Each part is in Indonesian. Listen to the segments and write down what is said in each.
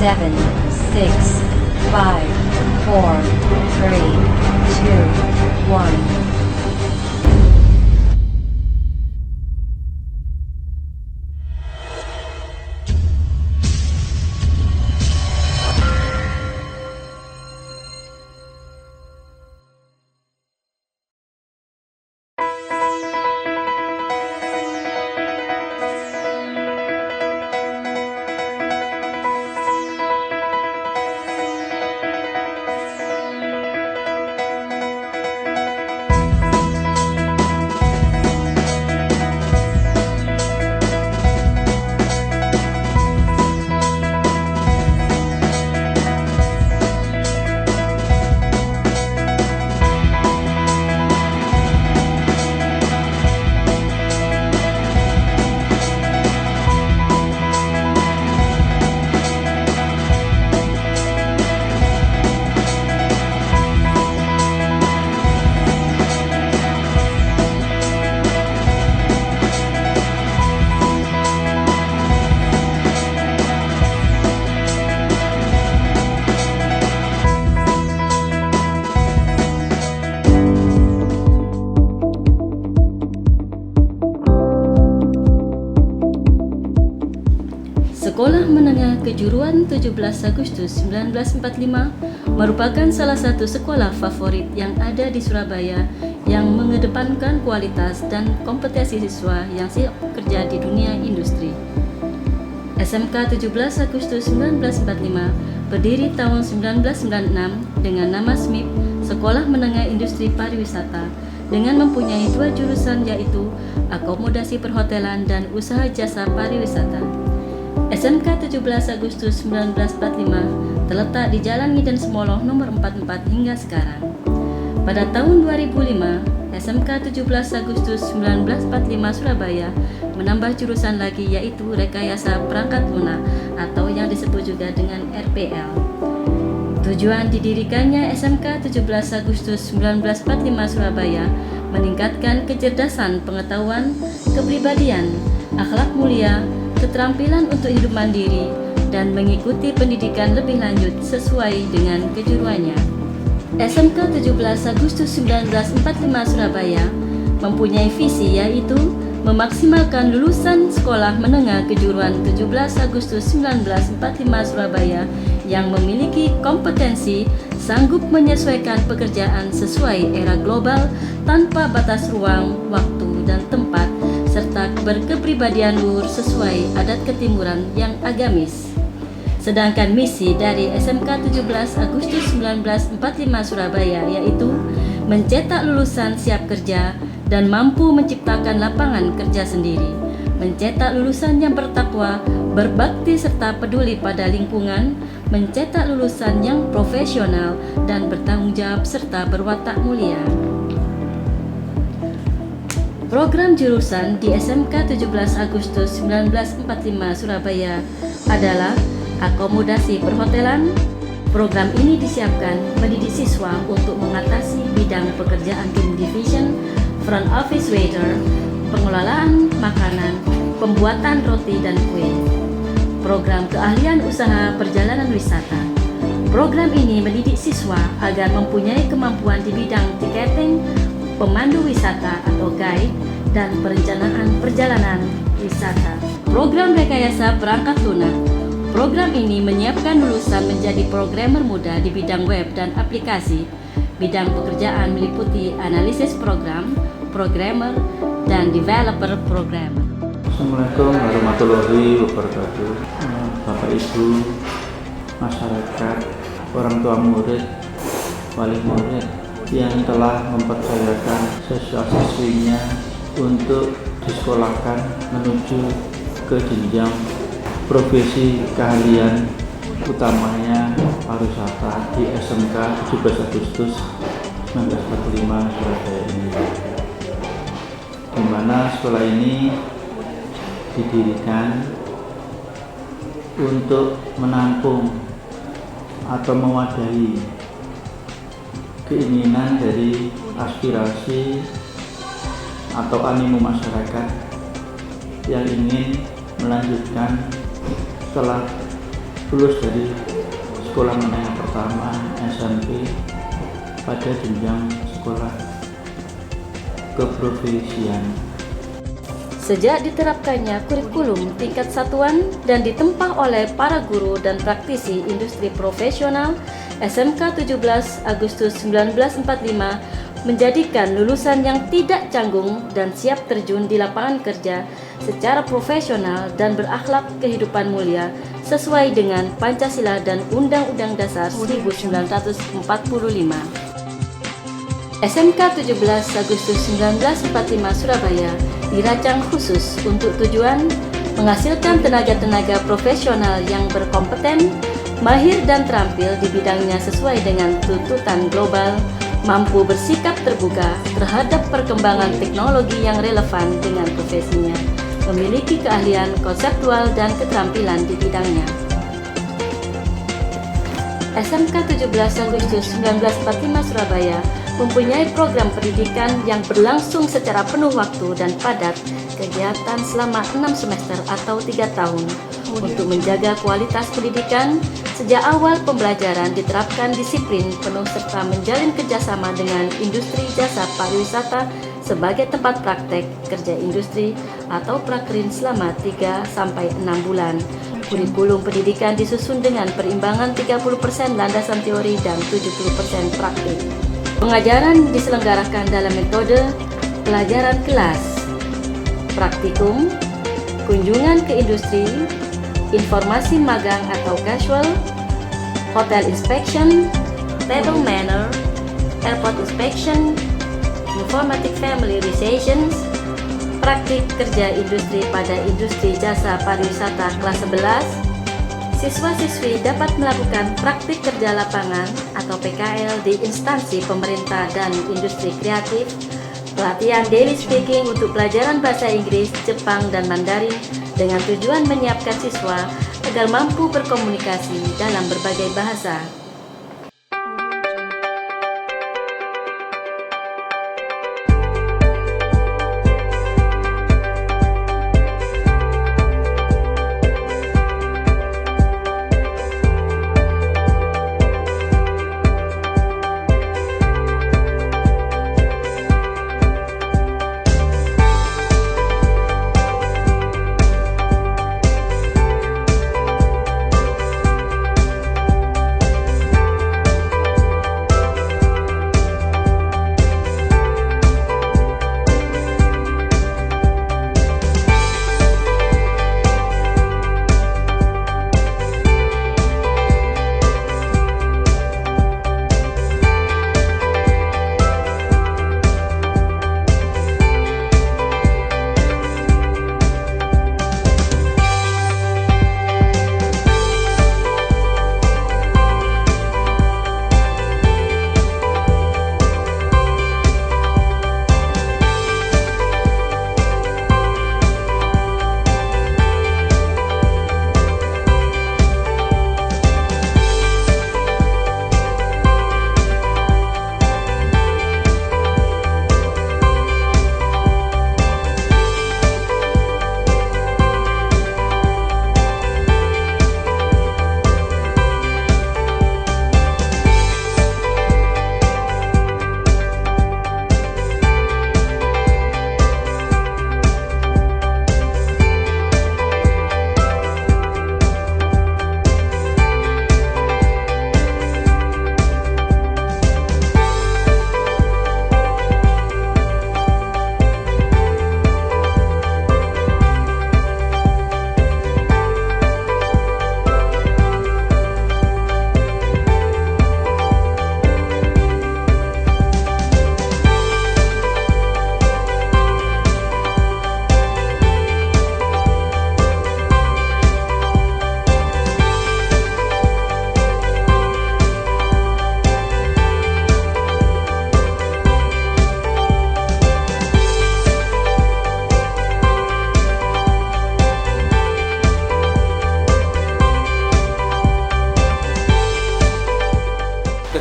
7, 6, 5, 4, 3, 2, 1. Sekolah Menengah Kejuruan 17 Agustus 1945 merupakan salah satu sekolah favorit yang ada di Surabaya yang mengedepankan kualitas dan kompetensi siswa yang siap kerja di dunia industri. SMK 17 Agustus 1945 berdiri tahun 1996 dengan nama SMIP, Sekolah Menengah Industri Pariwisata, dengan mempunyai 2 jurusan yaitu Akomodasi Perhotelan dan Usaha Jasa Pariwisata. SMK 17 Agustus 1945 terletak di Jalan Ngiden Semoloh nomor 44 hingga sekarang. Pada tahun 2005, SMK 17 Agustus 1945 Surabaya menambah jurusan lagi yaitu Rekayasa Perangkat Lunak atau yang disebut juga dengan RPL. Tujuan didirikannya SMK 17 Agustus 1945 Surabaya meningkatkan kecerdasan pengetahuan, kepribadian, akhlak mulia, keterampilan untuk hidup mandiri, dan mengikuti pendidikan lebih lanjut sesuai dengan kejuruannya. SMK 17 Agustus 1945 Surabaya mempunyai visi yaitu memaksimalkan lulusan Sekolah Menengah Kejuruan 17 Agustus 1945 Surabaya yang memiliki kompetensi, sanggup menyesuaikan pekerjaan sesuai era global tanpa batas ruang, waktu, dan tempat, serta berkepribadian luhur sesuai adat ketimuran yang agamis. Sedangkan misi dari SMK 17 Agustus 1945 Surabaya yaitu mencetak lulusan siap kerja dan mampu menciptakan lapangan kerja sendiri, mencetak lulusan yang bertakwa, berbakti serta peduli pada lingkungan, mencetak lulusan yang profesional dan bertanggung jawab serta berwatak mulia. Program jurusan di SMK 17 Agustus 1945 Surabaya adalah Akomodasi Perhotelan. Program ini disiapkan mendidik siswa untuk mengatasi bidang pekerjaan tim division, front office waiter, pengelolaan makanan, pembuatan roti dan kue. Program keahlian usaha perjalanan wisata. Program ini mendidik siswa agar mempunyai kemampuan di bidang tiketing, pemandu wisata atau guide, dan perencanaan perjalanan wisata. Program Rekayasa Perangkat Lunak. Program ini menyiapkan lulusan menjadi programmer muda di bidang web dan aplikasi. Bidang pekerjaan meliputi analisis program, programmer, dan developer programmer. Assalamualaikum warahmatullahi wabarakatuh. Bapak Ibu, masyarakat, orang tua murid, wali murid yang telah mempercayakan siswa-siswinya untuk disekolahkan menuju ke jenjang profesi keahlian utamanya pariwisata di SMK 17 Agustus 1945 Surabaya ini, di mana sekolah ini didirikan untuk menampung atau mewadahi keinginan dari aspirasi atau animo masyarakat yang ingin melanjutkan setelah lulus dari sekolah menengah pertama SMP pada jenjang sekolah keprofesian. Sejak diterapkannya kurikulum tingkat satuan dan ditempa oleh para guru dan praktisi industri profesional, SMK 17 Agustus 1945 menjadikan lulusan yang tidak canggung dan siap terjun di lapangan kerja secara profesional dan berakhlak kehidupan mulia sesuai dengan Pancasila dan Undang-Undang Dasar 1945. SMK 17 Agustus 1945 Surabaya dirancang khusus untuk tujuan menghasilkan tenaga-tenaga profesional yang berkompeten, mahir dan terampil di bidangnya sesuai dengan tuntutan global, mampu bersikap terbuka terhadap perkembangan teknologi yang relevan dengan profesinya, memiliki keahlian konseptual dan keterampilan di bidangnya. SMK 17 Agustus 1945 Surabaya mempunyai program pendidikan yang berlangsung secara penuh waktu dan padat kegiatan selama 6 semester atau 3 tahun. Untuk menjaga kualitas pendidikan, sejak awal pembelajaran diterapkan disiplin penuh serta menjalin kerjasama dengan industri jasa pariwisata sebagai tempat praktek kerja industri atau prakerin selama 3-6 bulan. Kurikulum pendidikan disusun dengan perimbangan 30% landasan teori dan 70% praktik. Pengajaran diselenggarakan dalam metode pelajaran kelas, praktikum, kunjungan ke industri, informasi magang atau casual, hotel inspection, table manner, airport inspection, informative family relations, praktik kerja industri pada industri jasa pariwisata kelas 11. Siswa-siswi dapat melakukan praktik kerja lapangan atau PKL di instansi pemerintah dan industri kreatif, pelatihan daily speaking untuk pelajaran bahasa Inggris, Jepang, dan Mandarin dengan tujuan menyiapkan siswa agar mampu berkomunikasi dalam berbagai bahasa.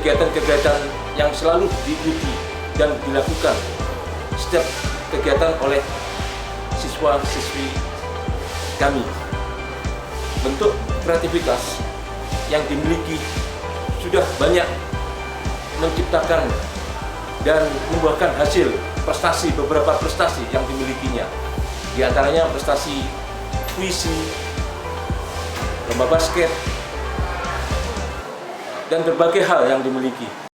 kegiatan-kegiatan yang selalu diikuti dan dilakukan setiap kegiatan oleh siswa-siswi kami. Bentuk kreativitas yang dimiliki sudah banyak menciptakan dan membuahkan hasil beberapa prestasi yang dimilikinya. Di antaranya prestasi puisi, lomba basket, dan berbagai hal yang dimiliki.